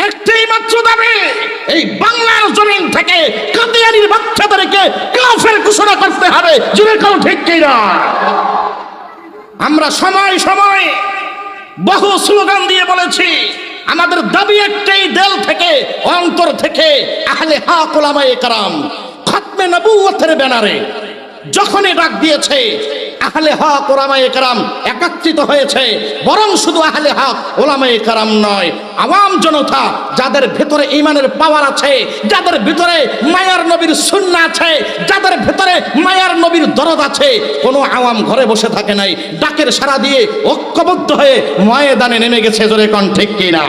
একটাই মাত্র দাবি, এই বাংলার জমিন থেকে কাদিয়ানীর বাচ্চাদেরকে কাফের ঘোষণা করতে হবে। জুড়ে কাউ ঠিক কিনা? আমরা সময় সময় বহু স্লোগান দিয়ে বলেছি, আমাদের দাবি একটাই, দিল থেকে অন্তর থেকে আহলে হক উলামায়ে কেরাম খতমে নবুয়তের ব্যানারে যখনই ডাক দিয়েছে, আহলে হক উলামায়ে কেরাম একত্রিত হয়েছে। বরং শুধু আহলে হক উলামায়ে কেরাম নয়, আওয়াম জনতা যাদের ভিতরে ঈমানের পাওয়ার আছে, যাদের ভিতরে মায়ার নবীর সুন্নাহ আছে, যাদের ভিতরে মায়ার নবীর দরদ আছে, কোনো আওয়াম ঘরে বসে থাকে নাই, ডাকের সাড়া দিয়ে ঐক্যবদ্ধ হয়ে ময়দানে নেমে গেছে। জোরে কোন ঠিক কিনা?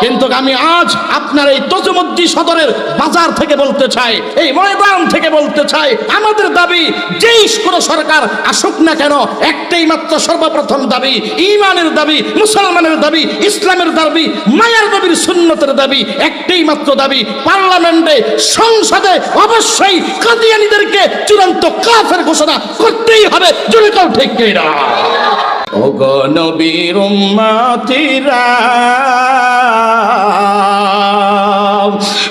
কিন্তু আমি আজ আপনার এই তজুমুদ্দি সদরের বাজার থেকে বলতে চাই, এই ময়দান থেকে বলতে চাই, আমাদের দাবি যেই কোনো সরকার আসুক না কেন, একটাই মাত্র সর্বপ্রথম দাবি, ঈমানের দাবি, মুসলমানের দাবি, ইসলামের দাবি, মায়ার নবীর সুন্নতের দাবি, একটাই মাত্র দাবি, পার্লামেন্টে সংসদে অবশ্যই কাদিয়ানীদেরকে চূড়ান্ত কাফের ঘোষণা করতেই হবে। জোরে কেউ ঠিক কিনা? ওগো নবীর উম্মতিরা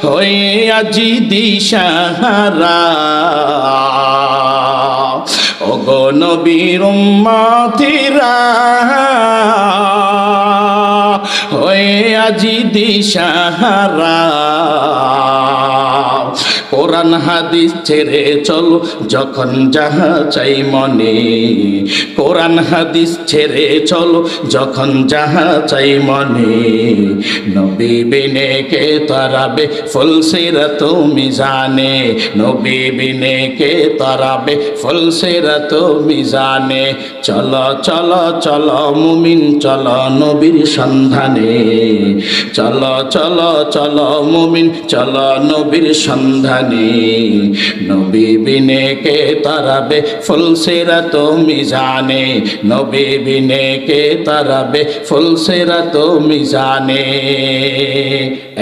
হইয়া জিদি সাহারা, ওগো নবীর উম্মতিরা হইয়া জিদি সাহারা, কোরআন হাদিস ছেড়ে চলো যখন যাহা চাই মনে, কোরআন হাদিস ছেড়ে চলো যখন যাহা চাই মনে, নবী বিনে কে তারাবে ফুলসিরাত মিজানে, নবী বিনে কে তারাবে ফুলসিরাত মিজানে, চলো চলো চলো মুমিন চলো নবীর সন্ধানে, চলো চলো চলো মুমিন চলো নবীর সন্ধানে, নবী বিনে কে তারাবে ফুলসিরাত মিজানে, নবী বিনে কে তারাবে ফুলসিরাত মিজানে।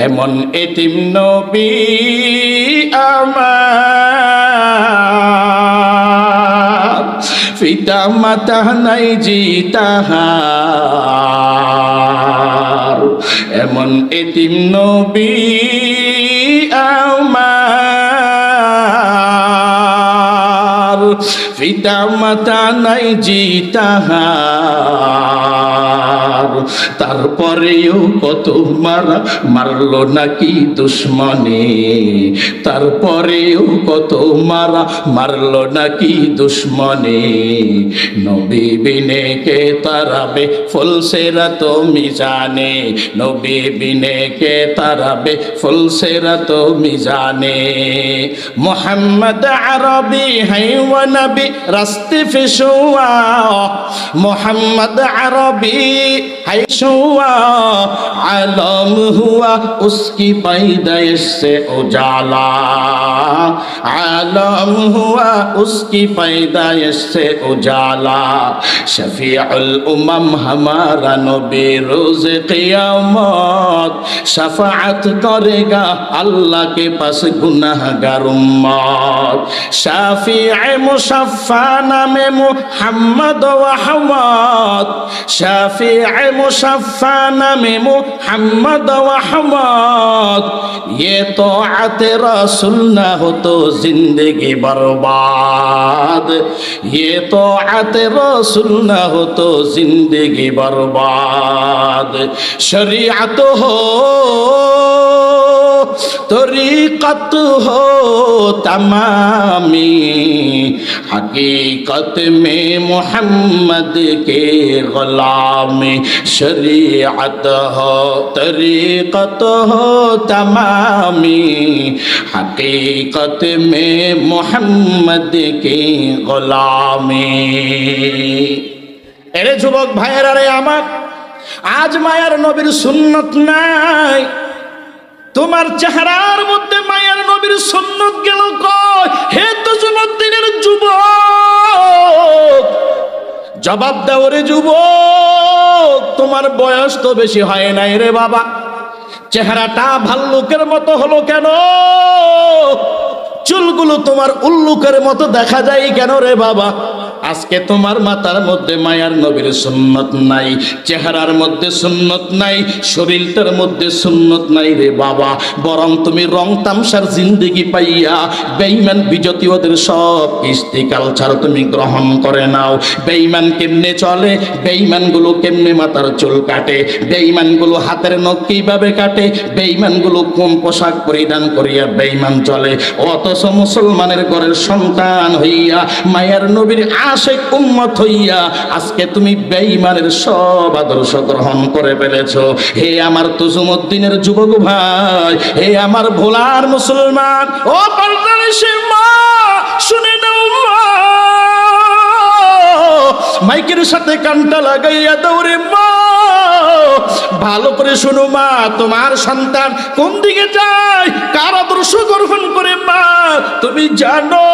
এমন এতিম নবী আমার, পিতা মাতা নাই জি তাহার, এমন এতিম নবী আমার, পিতা মাতা নাই জি তাহার, তারপরেও কত মারা মারলো নাকি দুশ্মনে, তারপরেও কত মারা মারলো নাকি দুশ্মনে, নবী বিনে কে তারাবে ফুলসিরাত মিজানে, নবী বিনে কে তারাবে ফুলসিরাত মিজানে। মুহাম্মদ আরবি হাইওয়া নবী রাস্তে ফিশুয়া, মুহাম্মদ আরবি है शुआ आलम हुआ उसकी पैदाइश से उजाला, आलम हुआ उसकी पैदाइश से उजाला, शफीउल उम्म हमारा नबी रोज़ क़यामत शफाअत करेगा अल्लाह के पास गुनाहगार उम्मत, शाफीए मुशफ़्फ़ा नामे मुहम्मद व अहमद, शाफीए मुशफ़्फ़ा नामे मुहम्मद व अहमद, ये तो आते रसूल ना हो तो जिंदगी बर्बाद, ये तो आते रसूल ना हो तो जिंदगी बर्बाद, शरीअत हो तरीक़त हो तमामी, हकीकत में मोहम्मद के ग़ुलामी, शरीअत हो तरीक़त हो तमामी, हकीकत में मोहम्मद की ग़ुलामी। एरे যুবক ভাইয়েরা রে আমার, আজ মায়ার নবীর সুন্নত নাই, তোমার চেহারার মধ্যে মায়ার নবীর সুন্নত গেল কই? হে তজুমুদ্দিনের যুবক, জবাব দাও রে যুবক, তোমার বয়স তো বেশি হয় নাই রে বাবা, চেহারাটা ভাল্লুকের মতো হলো কেন? চুলগুলো তোমার উল্লুকের মতো দেখা যায় কেন রে বাবা? আজকে তোমার মাথার মধ্যে মায়ার নবীর সুন্নত নাই, চেহারার মধ্যে সুন্নত নাই, শরীরটার মধ্যে সুন্নত নাই রে বাবা। বরং তুমি রং তামসার জিন্দেগি পাইয়া বেঈমান বিজতি ওদের সব কৃষ্টি কালচার তুমি গ্রহণ করে নাও। বেঈমান কেমনে চলে, বেঈমানগুলো কেমনে মাথার চুল কাটে, বেঈমানগুলো হাতের নখ কিভাবে কাটে, বেঈমানগুলো কোন পোশাক পরিধান করিয়া বেঈমান চলে। অথচ মুসলমানের ঘরের সন্তান হইয়া মায়ার নবীর আশিক উম্মত হইয়া আজকে তুমি বেঈমানের সব আদর্শ গ্রহণ করে ফেলেছো। হে আমার তুজুমউদ্দিনের যুবক ভাই, হে আমার ভোলার মুসলমান, ও বাংলাদেশের মা শুনে নাও মা, মাইকের সাথে কানটা লাগাইয়া দৌড়ে মা, ভালো করে শোনো মা, তোমার সন্তান কোন দিকে যায়, কার আদর্শ গ্রহণ করে মা তুমি জানো।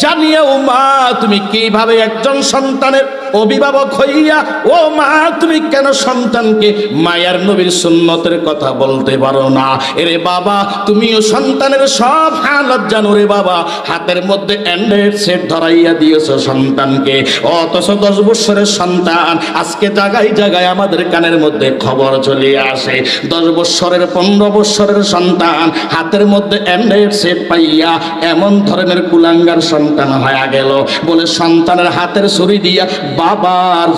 জানিও মা তুমি কিভাবে একজন সন্তানের অভিভাবক হইয়া, ও মা তুমি কেন সন্তানকে মায়ার নবীর সুন্নতের কথা বলতে পারো না। এরে বাবা তুমিও সন্তানের সব হালত জানো রে বাবা, হাতের মধ্যে অ্যান্ড্রয়েড সেট ধরাইয়া দিয়েছো সন্তানকে। অথচ 10 বছরের সন্তান আজকে জায়গায় জায়গায় আমাদের কানের মধ্যে খবর চলে আসে, 10 বছরের 15 বছরের সন্তান হাতের মধ্যে অ্যান্ড্রয়েড সেট পাইয়া এমন ধরনের কুলাঙ্গার সন্তান হয়ে গেল, বলে সন্তানের হাতের ছুরি দিয়া বাবার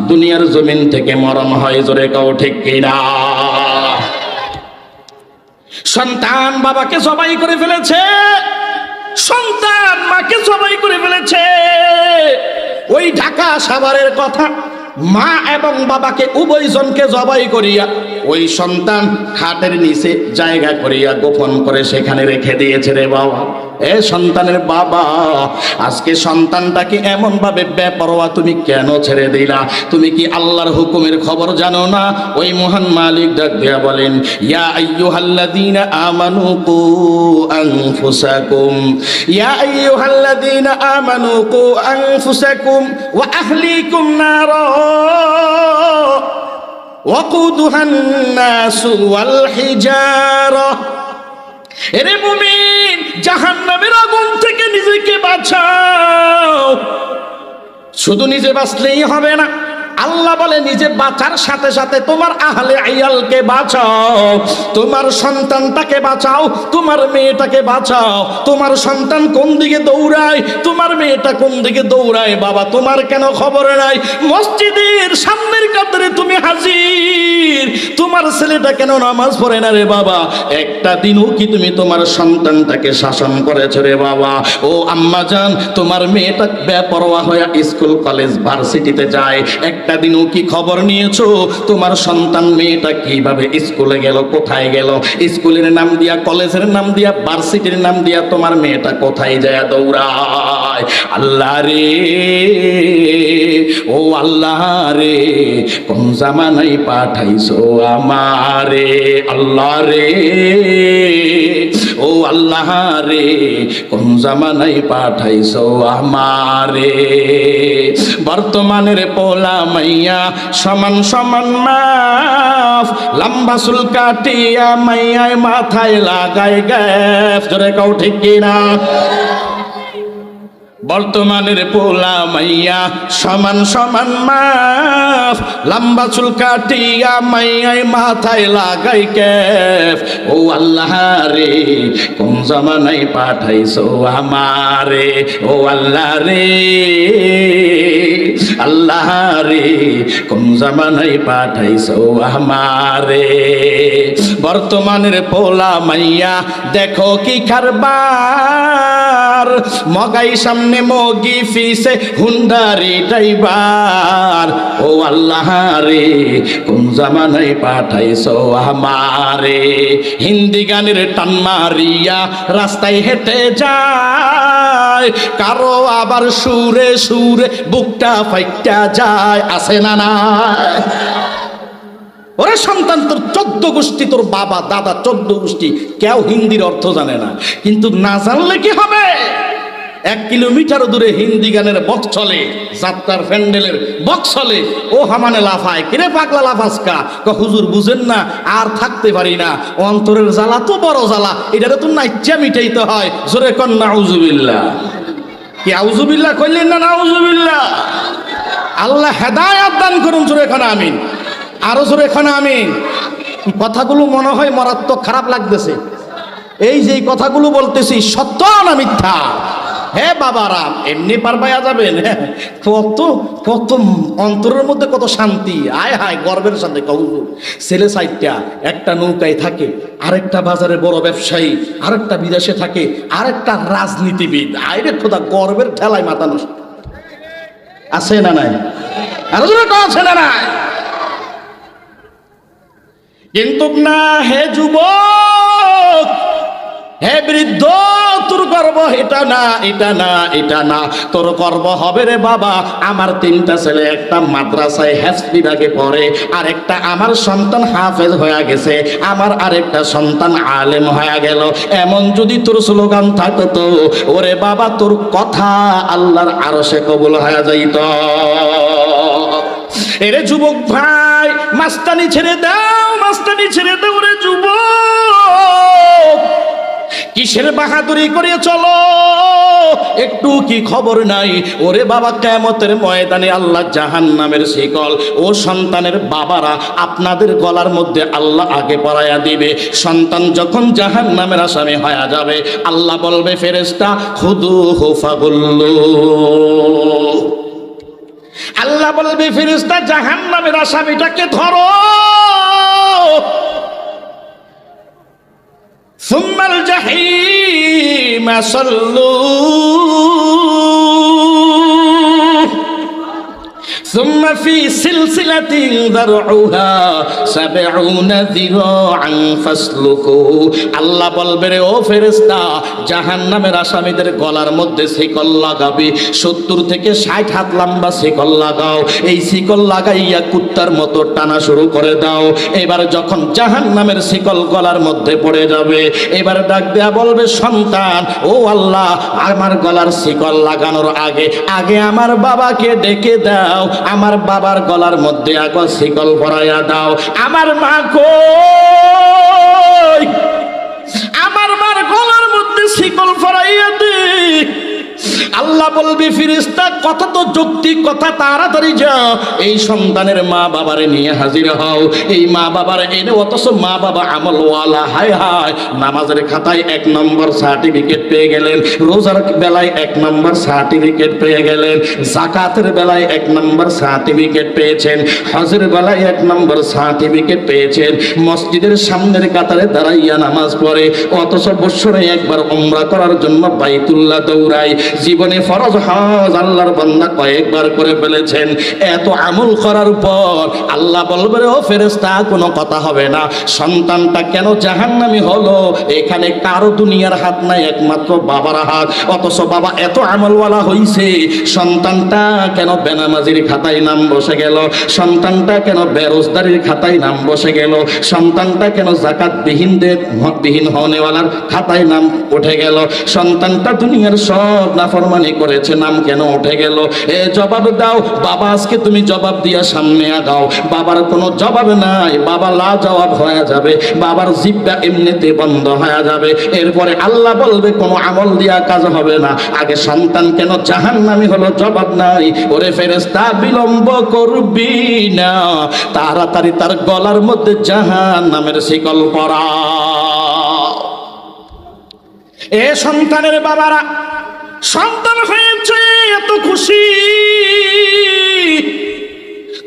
দুনিয়ার জমিন থেকে মরণ হয়। জোরে কাও ঠিক কিনা? সন্তান বাবাকে জবাই করে ফেলেছে, সন্তান মাকে জবাই করে ফেলেছে। ওই ঢাকা সাভারের কথা, মা এবং বাবাকে উভয়জনকে জবাই করিয়া ওই সন্তান খাটের নিচে জায়গা করিয়া গোপন করে সেখানে রেখে দিয়েছে রে বাবা। এ সন্তানের বাবা, আজকে সন্তানটাকে এমন ভাবে বেপরোয়া তুমি কেন ছেড়ে দিলা? তুমি কি আল্লাহর হুকুমের খবর জানো না? ওই মহান মালিক ডাক দিয়া বলেন, ইয়া আইয়ুহাল্লাযীনা আমানু কু আনফুসাকুম, ইয়া আইয়ুহাল্লাযীনা আমানু কু আনফুসাকুম ওয়া আহলিকুম নারা ওয়াকুদুহান নাসু ওয়াল হিজারা। এরে মুমিন, জাহান্নামের আগুন থেকে নিজেকে বাঁচাও। শুধু নিজে বাঁচলেই হবে না, আল্লাহ বলে নিজে বাঁচার সাথে সাথে তোমার আহলে আইয়ালকে বাঁচাও, তোমার সন্তানটাকে বাঁচাও, তোমার মেয়েটাকে বাঁচাও। তোমার সন্তান কোন দিকে দৌড়ায়, তোমার মেয়েটা কোন দিকে দৌড়ায়, বাবা তোমার কেন খবর নাই? মসজিদের সামনের কাতারে তুমি হাজির, তোমার ছেলেটা কেন নামাজ পড়ে না রে বাবা? একটা দিনও কি তুমি তোমার সন্তানটাকে শাসন করেছো রে বাবা? ও আম্মা জান, তোমার মেয়েটা বেপরোয়া হয়ে স্কুল কলেজ ভার্সিটিতে যায়, একটা দিনও কি খবর নিয়েছো তোমার সন্তান মেয়েটা কিভাবে স্কুলে গেল, কোথায় গেল? স্কুলের নাম দিয়া, কলেজের নাম দিয়া, ভার্সিটির নাম দিয়া তোমার মেয়েটা কোথায় যায় দৌড়ায়? আল্লাহ রে, ও আল্লাহ রে, কোন জামানায় পাঠাইছো আমারে? আল্লাহ রে, ও আল্লাহ রে, কোন জামানায় পাঠাইছো আমারে? বর্তমানের পোলা মাইয়া সমান সমান মাফ, লম্বা চুল কাটিয়া মাইয়ায় মাথায় লাগায় গ্যাপ। জোরে কাও ঠিক কিনা? বর্তমানের পোলা মাইয়া সমান সমান মাফ, লম্বা চুল কাটিয়া মাইয়ায় মাথায় লাগাই ক্যাপ। ও আল্লাহ রে, কোন জামানায় পাঠাইছো আমারে? ও আল্লাহ রে, আল্লাহ রে, কোন জামানায় পাঠাইছো আমারে? বর্তমানের পোলা মাইয়া দেখো কি কারবার, মগাই সামনে মগি ফিসে হুন্ডারি ড্রাইভার। ও আল্লাহ রে, কোন জামানায় পাঠাইছো আমারে? হিন্দি গানের টান মারিয়া রাস্তায় হেঁটে যায়, কারো আবার সুরে সুরে বুকটা ফাইটা যায়। আছে না না? ওরে সন্তান, তোর 14 গোষ্ঠী, তোর বাবা দাদা 14 গোষ্ঠী কেউ হিন্দির অর্থ জানে না, কিন্তু না জানলে কি হবে? 1 কিলোমিটার দূরে হিন্দি গানের বক্স চলে, যাত্রার প্যান্ডেলের বক্স চলে, ও হামানে লাফায়, কিরে পাগলা লাফাসকা? হুজুর বুঝেন না, আর থাকতে পারি না, অন্তরের জ্বালা তো বড় জ্বালা, এটারে তো নাইচা মিটাইতে হয়। জোরে কন নাউজুবিল্লাহ। কি আউযুবিল্লাহ কইলেন না নাউযুবিল্লাহ? আল্লাহ হেদায়েত দান করুন, জোরে এখানে আমিন, আরো জোরে এখানে আমিন। কথাগুলো মনে হয় মারাত্মক খারাপ লাগতেছে। এই যে কথাগুলো বলতেছি সত্য না মিথ্যা? হে বাবারা, এমনি পার পাইয়া যাবেন? কত কত অন্তরের মধ্যে কত শান্তি, আয় হায় গর্বের সাথে কৌজুর। ছেলে সাইডটা একটা নৌকায় থাকে, আরেকটা বাজারে বড় ব্যবসায়ী, আরেকটা বিদেশে থাকে, আরেকটা রাজনীতিবিদ। আইরে খোদা, গর্বের ঠেলায় মাথা নষ্ট। আছে না নাই? আরো আছে না নাই? কিন্তু না হে যুবক, হে বৃদ্ধ, তোর গর্ব এটা না, এটা না, এটা না। তোর গর্ব হবে রে বাবা, আমার 3টা ছেলে একটা মাদ্রাসায় হেফজ বিভাগে পড়ে, আর একটা আমার সন্তান হাফেজ হয়ে গেছে, আমার আরেকটা সন্তান আলেম হয়ে গেল। এমন যদি তোর স্লোগান থাকতো, ওরে বাবা তোর কথা আল্লাহর আরশে কবুল হয়ে যাইত। এরে যুবক ভাই, মাস্তানি ছেড়ে দাও, মাস্তানি ছেড়ে দাও রে যুবক। কিসের বাহাদুরি করে চলো, একটু কি খবর নাই? ওরে বাবা, কিয়ামতের ময়দানে আল্লাহ জাহান্নামের শিকল ও সন্তানের বাবারা আপনাদের গলার মধ্যে আল্লাহ আগে পরাইয়া দিবে। সন্তান যখন জাহান্নামের আসামি হয়ে যাবে, আল্লাহ বলবে ফেরেশতা খুদুহু ফাগুল্লু। আল্লাহ বলবে ফেরেশতা জাহান্নামের আসামিটাকে ধরো। সুম্মাল জাহিমা সাল্লু ثم في سلسلة ذرعها 70 ذراعا فاسلكوه। আল্লাহ বলবে রে ও ফেরেশতা, জাহান্নামের আসামীদের গলার মধ্যে শিকল লাগাবে, 70 থেকে 60 হাত লম্বা শিকল লাগাও। এই শিকল লাগাইয়া কুত্তার মতো টানা শুরু করে দাও। এবার যখন জাহান্নামের শিকল গলার মধ্যে পড়ে যাবে, এবার ডাক দেয়া বলবে সন্তান, ও আল্লাহ, আমার গলার শিকল লাগানোর আগে আগে আমার বাবাকে ডেকে দাও, আমার বাবার গলার মধ্যে আগে শিকল পরাইয়া দাও। আমার মা কই? আমার মার গলার মধ্যে শিকল পরাইয়া দে। আল্লাহ বলবে ফেরেশতা, কথা তো যৌক্তিক কথা, তাড়াতাড়ি যাও, এই সন্তানের মা বাবারে নিয়ে হাজির হও। এই মা বাবার এনে, অথচ মা বাবা আমলওয়ালা। হায় হায়, নামাজের খাতায় 1 নম্বর সার্টিফিকেট পেয়ে গেলেন, রোজার বেলায় 1 নম্বর সার্টিফিকেট পেয়ে গেলেন, যাকাতের বেলায় 1 নম্বর সার্টিফিকেট পেয়েছেন, হজের বেলায় 1 নম্বর সার্টিফিকেট পেয়েছেন, মসজিদের সামনের কাতারে দাঁড়াইয়া নামাজ পড়ে, অথচ বছরে একবার উমরা করার জন্য বাইতুল্লাহ দৌড়ায়। জীবনে ফরজ হজ আল্লাহর বান্দা কয়েকবার করে ফেলেছেন। এত আমল করার পর আল্লাহ বলবে ও ফেরেশতা, কোনো কথা হবে না। সন্তানটা কেন জাহান্নামী হলো, এখানে কারো দুনিয়ার হাত নাই, একমাত্র বাবার হাত। অথচ বাবা এত আমলওয়ালা হইছে, সন্তানটা কেন বেনামাজির খাতায় নাম বসে গেল, সন্তানটা কেন বেরোজগারির খাতায় নাম বসে গেল, সন্তানটা কেন যাকাত বিহীন হওয়ার খাতায় নাম উঠে গেল, সন্তানটা দুনিয়ার সব নাফরমানি করেছে, নাম কেন উঠে গেল? এ জবাব দাও বাবা, আজকে তুমি জবাব দিয়া সামনে আগাও। বাবার কোনো জবাব নাই, বাবা লা জবাব হয়ে যাবে, বাবার জিহ্বা এমনিতে বন্ধ হয়ে যাবে। এরপরে আল্লাহ বলবে কোনো আমল দিয়া কাজ হবে না, আগে সন্তান কেন জাহান্নামী হলো জবাব নাই। ওরে ফেরেশতা, বিলম্ব করবি না, তাড়াতাড়ি তার গলার মধ্যে জাহান্নামের শিকল পরা। এ সন্তানের বাবারা, সন্তান হয়েছে এত খুশি,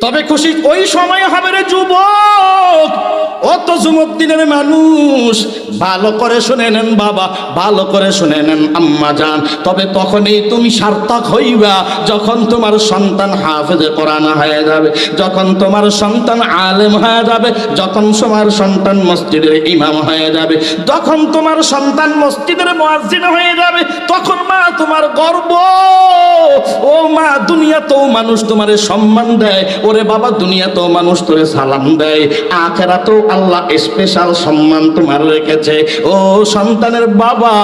তবে খুশি ওই সময় হবে রে যুবক, অত যুবকদিনের মানুষ। ভালো করে শুনে নেন বাবা, ভালো করে শুনে নেন আম্মা জান, তবে তখনই তুমি সার্থক হইবা যখন তোমার সন্তান হাফেজে কোরআন হয়ে যাবে, যখন তোমার সন্তান আলেম হয়ে যাবে, যখন তোমার সন্তান মসজিদের ইমাম হয়ে যাবে, যখন তোমার সন্তান মসজিদের মুয়াজ্জিন হয়ে যাবে, তখন মা তোমার গর্ব। ও মা, দুনিয়াতেও মানুষ তোমারে সম্মান দেয়, ওরে বাবা দুনিয়াতেও মানুষ তোরে সালাম দেয়, আখিরাতেও আল্লাহ স্পেশাল সম্মান তোমার রেখেছে। ও সন্তানের বাবা,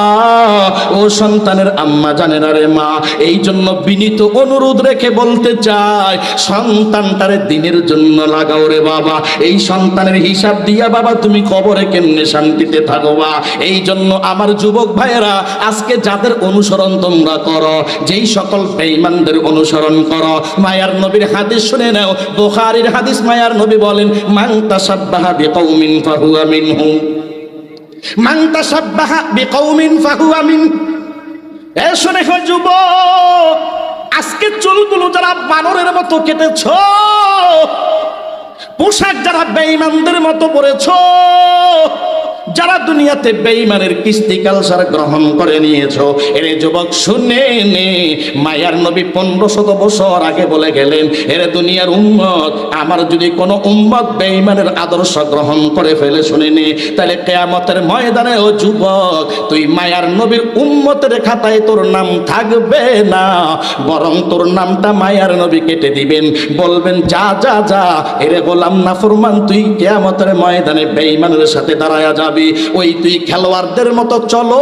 ও সন্তানের আম্মা জানেনা রে মা, এই জন্য বিনীত অনুরোধ রেখে বলতে চাই, সন্তানটারে দিনের জন্য লাগাও রে বাবা। এই সন্তানের হিসাব দিয়া বাবা তুমি কবরে কেমনে শান্তিতে থাকবা। এই জন্য আমার যুবক ভাইয়েরা, আজকে যাদের অনুসরণ তোমরা করো, যেই সকল বেঈমানদের অনুসরণ করো, মায়ার নবীর হাদিস শুনে নাও, বুখারীর হাদিস। মায়ার নবী বলেন, মান তাসাব্বাহা বিকৌমিন ফাহুয়া মিনহুম, মান তাসাব্বাহা বিকৌমিন ফাহুয়া মিন। এ শুনে হয় যুবক, আজকে চুলগুলো যারা বানরের মতো কেটেছ, পোশাক যারা বেঈমানদের মতো পরেছো, যারা দুনিয়াতে বেঈমানের কিস্তি কালচার গ্রহণ করে নিয়েছো, এরে যুবক শুনে নে, মায়ার নবী 1500 বছর আগে বলে গেলেন, এরে দুনিয়ার উম্মত, আমার যদি কোনো উম্মত বেঈমানের আদর্শ গ্রহণ করে ফেলে, শুনে নে, তাহলে কিয়ামতের ময়দানে ও যুবক, তুই মায়ার নবীর উম্মতের খাতায় তোর নাম থাকবে না, বরং তোর নামটা মায়ার নবী কেটে দিবেন, বলবেন যা যা যা, এরে গোলাম নাফরমান, তুই কিয়ামতের ময়দানে বেঈমানের সাথে দাঁড়ায়া যাবি। ওই তুই খেলোয়াড়দের মতো চলো,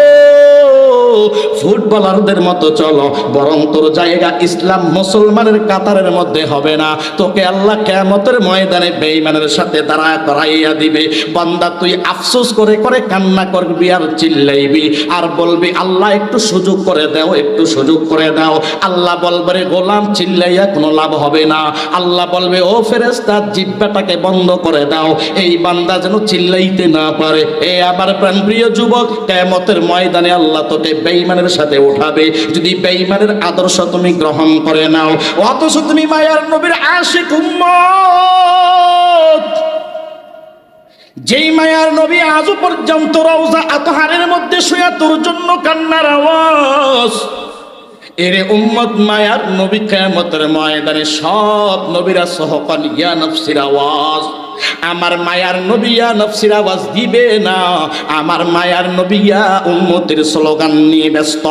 ফুটবলারদের মতো চলো, বরং তোর জায়গা ইসলাম মুসলমানের কাতারের মধ্যে হবে না। তোকে আল্লাহ কিয়ামতের ময়দানে বেঈমানের সাথে দাঁড়াইয়া দিবে। বান্দা তুই আফসোস করে করে কান্না করবি আর চিল্লাইবি আর বলবি, আল্লাহ একটু সুযোগ করে দাও, একটু সুযোগ করে দাও। আল্লাহ বলবে, রে গোলাম, চিল্লাইয়া কোনো লাভ হবে না। আল্লাহ বলবে, ও ফেরেশতা, জিহ্বাটাকে বন্ধ করে দাও, এই বান্দা যেন চিল্লাইতে না পারে। এ আবার প্রাণপ্রিয় যুবক, কিয়ামতের ময়দানে আল্লাহ তোকে বেঈমানের সাথে উঠাবে, যদি বেঈমানের আদর্শ তুমি গ্রহণ করে নাও। অথচ তুমি মায়ার নবীর আশিক উম্মত, যেই মায়ার নবী আজও পর্যন্ত রওজা আতহারের মধ্যে শুয়ে তোর জন্য কান্নার আওয়াজ। এরে উম্মত, মায়ার নবী কিয়ামতের ময়দানে সব নবীরা সহকান ইয়া নফসির আওয়াজ, আমার মায়ার নবী ইয়া নফসির আওয়াজ দিবে না। আমার মায়ার নবী ইয়া উম্মতের স্লোগান নিয়ে ব্যস্ত।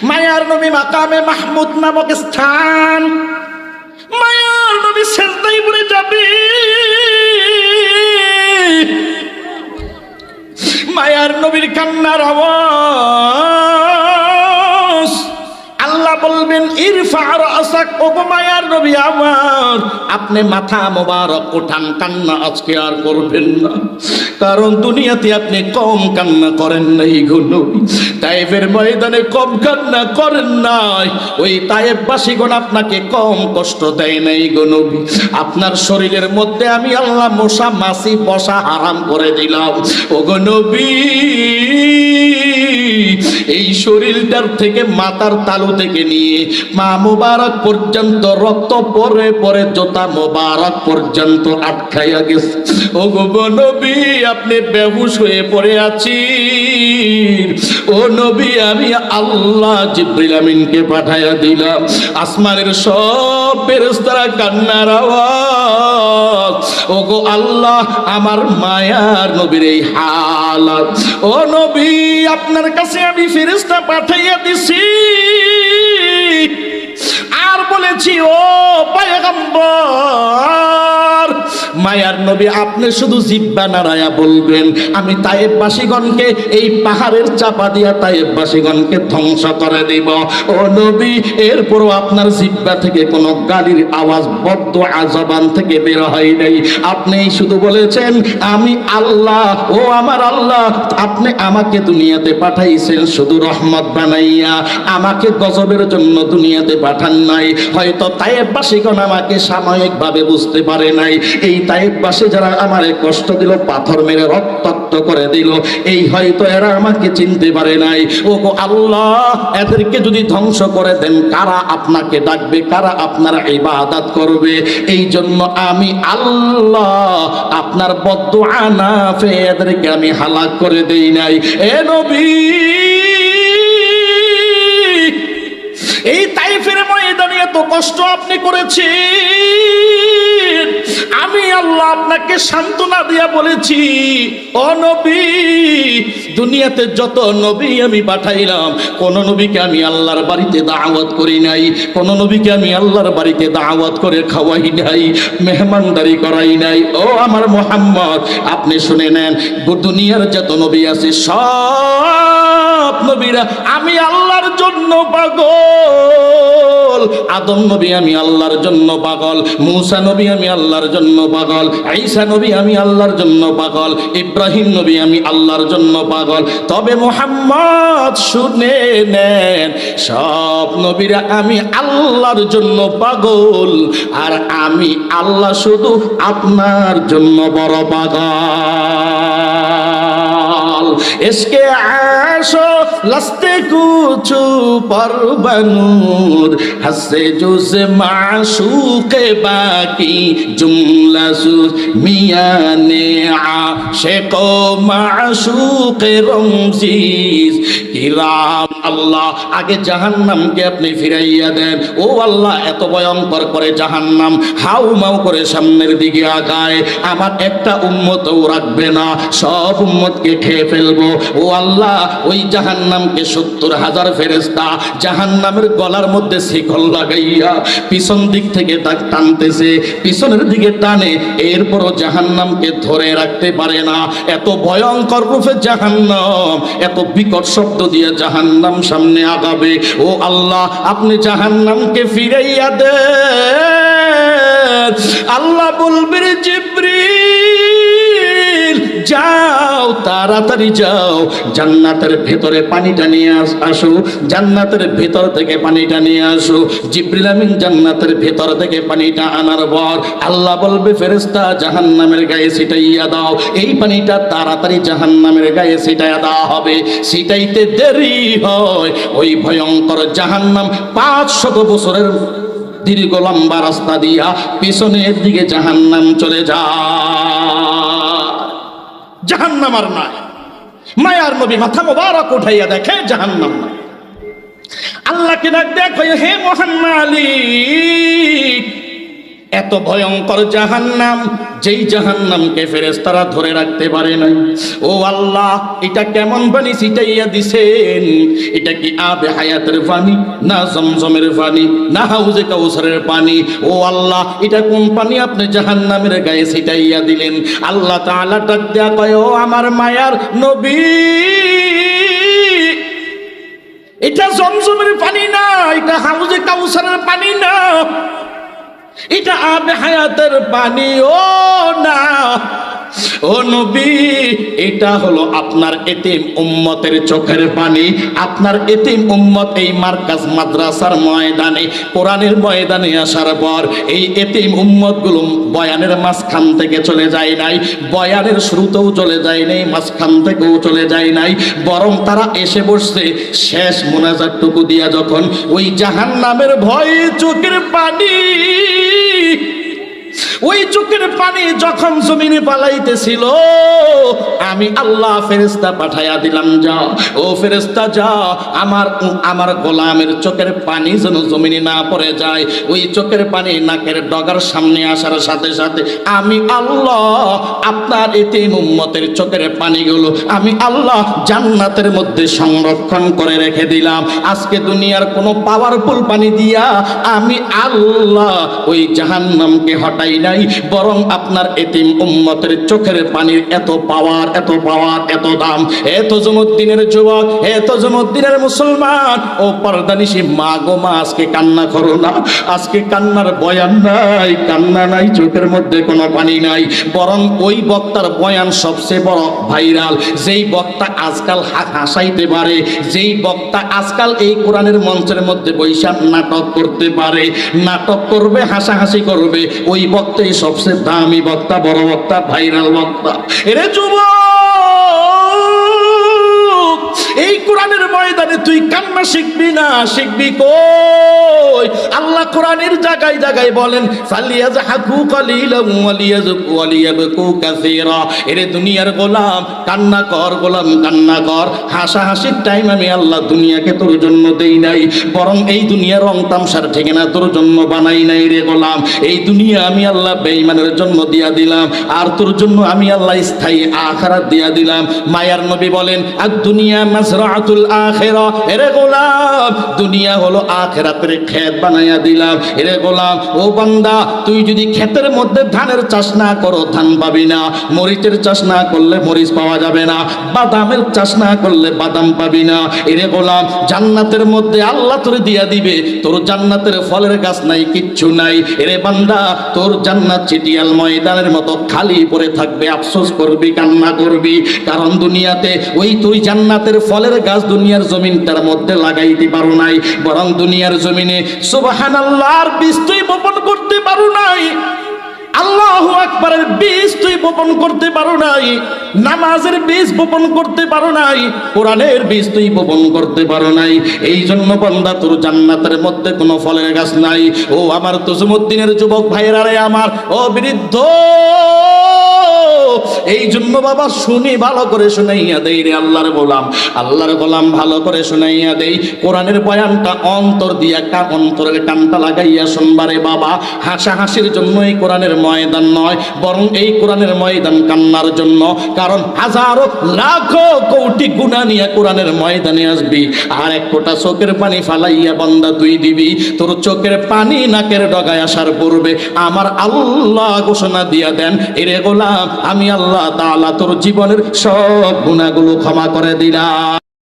মায়ার নবী মাকামে মাহমুদ নামক স্থান, মায়ার নবী সেজদায় পড়ে যাবে। মায়ার নবীর কান্নার আওয়াজ, আল্লাহ বলবেন, ইরফা রাসাক, ওগো মায়ার নবী আমার, আপনি মাথা মোবারক উঠান, কান্না আজকে আর করবেন না, কারণ দুনিয়াতে আপনি কম কান্না করেন নাই গো নবী, তায়েফের ময়দানে কম কান্না করেন নাই, ওই তায়েফবাসীগণ আপনাকে কম কষ্ট দেয় নাই গো নবী। আপনার শরীরের মধ্যে আমি আল্লাহ মশা মাছি বসা হারাম করে দিলাম ওগো নবী। এই শরীরটার থেকে মাথার তালু থেকে নিয়ে মা মোবারক পর্যন্ত রক্ত পরে পরে জোতা মোবারক পর্যন্ত আটকাইয়া গেছে ওগো নবী, আপনি বেহুশ হয়ে পড়ে আছি। ও নবী, আমি আল্লাহ জিবরিল আমিনকে পাঠাইয়া দিলাম, আসমানের সব ফেরেশতারা কান্নার আওয়াজ, ওগো আল্লাহ, আমার মায়ার নবীর এই হালাত, ও নবী, আপনার কাছে আমি ফেরেশতা পাঠাইয়া দিছি আর বলেছি, ও পয়গম্বর, মায়ার নবী, আপনি শুধু জিহ্বা নাড়ায়া বলবেন, আমি তায়েফবাসীগণকে এই পাহাড়ের চাপা দিয়া তায়েফবাসীগণকে ধ্বংস করে দিব। ও নবী, এরপরও আপনার জিহ্বা থেকে কোনো গালির আওয়াজ, বদদুআ জবান থেকে বের হয় নাই। আপনি শুধু বলেছেন, আমি আল্লাহ, ও আমার আল্লাহ, আপনি আমাকে দুনিয়াতে পাঠাইছেন শুধু রহমত বানাইয়া, আমাকে গজবের জন্য দুনিয়াতে পাঠান নাই। হয়তো তায়েফবাসীগণ আমাকে সাময়িকভাবে বুঝতে পারে নাই। এই তায়েফবাসী যারা আমারে কষ্ট দিল, পাথর মেরে রক্তাক্ত করে দিল, এই হয়তো এরা আমাকে চিনতে পারে নাই। ওগো আল্লাহ, এদেরকে যদি ধ্বংস করে দেন, কারা আপনাকে ডাকবে, কারা আপনার ইবাদত করবে? এই জন্য আমি আল্লাহ আপনার বদদুআ না পেয়ে এদেরকে আমি হালাক করে দেই নাই। এ নবী, এই তাইফের ময়দানে এত কষ্ট আপনি করেছেন, আমি আল্লাহ আপনাকে সান্ত্বনা দিয়া বলেছি, ও নবী, দুনিয়াতে যত নবী আমি পাঠাইলাম, কোন নবীকে আমি আল্লাহর বাড়িতে দাওয়াত করি নাই, কোন নবীকে আমি আল্লাহর বাড়িতে দাওয়াত করে খাওয়াই নাই, মেহমানদারি করাই নাই। ও আমার মুহাম্মদ, আপনি শুনে নেন, দুনিয়ার যত নবী আছে সব নবীরা আমি আল্লাহর জন্য পাগল। আদম নবী আমি আল্লাহর জন্য পাগল, মূসা নবী আমি আল্লাহর জন্য পাগল, ঈসা নবী আমি আল্লাহর জন্য পাগল, ইব্রাহিম নবী আমি আল্লাহর জন্য পাগল। তবে মুহাম্মদ শুনে নেন, সব নবীরা আমি আল্লাহর জন্য পাগল, আর আমি আল্লাহ শুধু আপনার জন্য বড় পাগল। इसके आशो लस्ते कुछ पर बनूर हंसे जुज माशूक़े बाकी जुमला सुज मियाँ ने आशिक़ो माशूक़े रमज़ीज़ किराम। আল্লাহ আগে জাহান্নামকে আপনি ফিরাইয়া দেন। ও আল্লাহ, এত ভয়ঙ্কর করে জাহান্নাম হাউ মাউ করে সামনের দিকে আগায়, আমার একটা উম্মতও রাখবে না, সব উম্মতকে খেয়ে ফেলবো। ও আল্লাহ, ওই জাহান্নামকে 70,000 ফেরেশতা জাহান্নামের গলার মধ্যে শিকল লাগাইয়া পিছন দিক থেকে টানতেছে, পিছনের দিকে টানে, এরপরও জাহান্নামকে ধরে রাখতে পারে না। এত ভয়ঙ্কর রূপে জাহান্নাম, এত বিকট শব্দ দিয়ে জাহান্নাম সামনে আগাবে। ও আল্লাহ, আপনি জাহান্নামকে ফিরাইয়া দেন। আল্লাহ বলবে, জিবরিল যাও, তাড়াতাড়ি যাও, জান্নাতের ভেতরে পানিটা নিয়ে আসো, জান্নাতের ভেতর থেকে পানিটা নিয়ে আসো। জিবরিল আমিন জান্নাতের ভেতর থেকে পানিটা আনার পর আল্লাহ বলবে, ফেরেশতা জাহান্নামের গায়ে ছিটাইয়া দাও। এই পানিটা তাড়াতাড়ি জাহান্নামের গায়ে ছিটাইয়া দেওয়া হবে। ছিটাইতে দেরি হয়, ওই ভয়ঙ্কর জাহান্নাম 500 বছরের দীর্ঘ লম্বা রাস্তা দিয়া পিছনের দিকে জাহান্নাম চলে যায়। জাহান্নাম আর নাই। মায়ার নবী মাথা মোবারক উঠাইয়া দেখে জাহান্নাম নাই। আল্লাহকে ডাক দেখো, হে মহান মালিক, এত ভয়ঙ্কর জাহান্নাম, যেই জাহান্নামকে ফেরেশতারা ধরে রাখতে পারে নাই। ও আল্লাহ, এটা কেমন পানি ছিটাইয়া দিছেন? এটা কি আবে হায়াতের পানি, না জমজমের পানি, না হাউজে কাউসারের পানি? ও আল্লাহ, এটা কোন পানি আপনি জাহান্নামের গায়ে ছিটাইয়া দিলেন? আল্লাহ তাআলা ডাক দেয়া কয়, ও আমার মায়ার নবী, এটা জমজমের পানি না, এটা হাউজে কাউসারের পানি না, এটা আবে হায়াতের পানি। ও না, ও নবী, এটা হলো আপনার এতিম উম্মতের চোখের পানি। আপনার এতিম উম্মত এই মার্কাজ মাদ্রাসার ময়দানে, কোরআনের ময়দানে আসার পর এই এতিম উম্মতগুলো বয়ানের মাঝখান থেকে চলে যায় নাই, বয়ানের শুরুতেও চলে যায় নাই, মাঝখান থেকেও চলে যায় নাই, বরং তারা এসে বসছে শেষ মোনাজাতটুকু দিয়া, যখন ওই জাহান্নামের ভয়ে চোখের পানি, ওই চোখের পানি যখন জমিনে পালাইতেছিল, আমি আল্লাহ ফেরেশতা পাঠাইয়া দিলাম, যাও ও ফেরেশতা যাও, আমার গোলামের চোখের পানি যেন জমিনে না পড়ে যায়। ওই চোখের পানি নাকের ডগার সামনে আসার সাথে সাথে আমি আল্লাহ আপনার এতিম উম্মতের চোখের পানিগুলো আমি আল্লাহ জান্নাতের মধ্যে সংরক্ষণ করে রেখে দিলাম। আজকে দুনিয়ার কোনো পাওয়ারফুল পানি দিয়া আমি আল্লাহ ওই জাহান্নামকে হটাই নাই, বরং আপনার এতিম উম্মতের চোখের পানির এত পাওয়ার, এত পাওয়ার, এত দাম। এত জমুদ্দিনের যুবক, এত জমুদ্দিনের মুসলমান, ও পর্দানিশী মা গো মা, আজকে কান্না করো না, আজকে কান্নার বয়ান নাই, কান্না নাই, চোখের মধ্যে কোনো পানি নাই, বরং ওই বক্তার বয়ান সবচেয়ে বড় ভাইরাল। যেই বক্তা আজকাল হাসাইতে পারে, যেই বক্তা আজকাল এই কোরআনের মঞ্চের মধ্যে বৈশাখ নাটক করতে পারে, নাটক করবে, হাসাহাসি করবে, ওই বক্তাই সবচেয়ে দামি বক্তা, বড় বক্তা, ভাইরাল বক্তা। এরে যুবক, এই কোরআনের ময়দানে তুই কান্না শিখবি না, শিখবি কই? আল্লাহ কোরআনের জায়গায় জায়গায় বলেন ফালিয়াজহাকু কালিলাম ওয়ালিয়াবকু কাসীরা। এরে দুনিয়ার গোলাম, কান্না কর গোলাম, কান্না কর। হাসাহাসির টাইম আমি আল্লাহ দুনিয়াকে তোর জন্য দেই নাই, বরং এই দুনিয়ার রং তামসার ঠিকানা তোর জন্য বানাই নাই রে গোলাম। এই দুনিয়া আমি আল্লাহ বেঈমানের জন্য দিয়া দিলাম, আর তোর জন্য আমি আল্লাহ স্থায়ী আখিরাত দিয়া দিলাম। মায়ার নবী বলেন আদ দুনিয়া মাযরাআতুল আখিরা। এরে গোলাম, দুনিয়া হলো আখিরাতের ক্ষেত বানাইয়া দিলাম। এরে গোলাম, ও বান্দা, তুই যদি ক্ষেতের মধ্যে ধানের চাষ না করো ধান পাবি না, মরিচের চাষ না করলে মরিচ পাওয়া যাবে না, বাদামের চাষ না করলে বাদাম পাবি না। এরে গোলাম, জান্নাতের মধ্যে আল্লাহ তোর দিয়া দিবে, তোর জান্নাতের ফলের গাছ নাই, কিচ্ছু নাই। এরে বান্দা, তোর জান্নাত চিটিয়াল ময়দানের মতো খালি পড়ে থাকবে, আফসোস করবি, কান্না করবি। কারণ দুনিয়াতে ওই তুই জান্নাতের ফলের গাছ দুনিয়ার জমিনটার মধ্যে লাগাইতে পারো নাই, বরং দুনিয়ার জমিনে সুবহানাল্লাহর বীজ তুই বপন করতে পারো নাই, আল্লাহু আকবারের বীজ তুই বপন করতে পারো নাই, নামাজের বীজ বপন করতে পারো নাই, কোরআনের বীজ তুই বপন করতে পারো নাই। এই জন্য বান্দা, তোর জান্নাতের মধ্যে কোনো ফলের গাছ নাই। ও আমার তজুমুদ্দিনের যুবক ভাইরা রে আমার, ও বৃদ্ধ, এই জন্য বাবা শুনি, ভালো করে শুনাইয়া দেই রে আল্লাহর গোলাম, আল্লাহর গোলাম, ভালো করে শুনাইয়া দেই। কোরআনের বয়ানটা অন্তর দিয়া অন্তরের টানটা লাগাইয়া শুনবারে বাবা। হাসাহাসির জন্য এই কোরআনের ময়দান নয়, বরং এই কোরআনের ময়দান কান্নার জন্য। কারণ হাজারো লাখো কোটি গুনাহ নিয়ে কোরআনের ময়দানে আসবি, আর এক ফোঁটা চোখের পানি ফালাইয়া বান্দা তুই দিবি, তোর চোখের পানি নাকের ডগায় আসার পূর্বে আমার আল্লাহ ঘোষণা দিয়া দেন, এরে গোলাম, আমি আল্লাহ তাআলা তোর জীবনের সব গুনাহগুলো ক্ষমা করে দিলাম।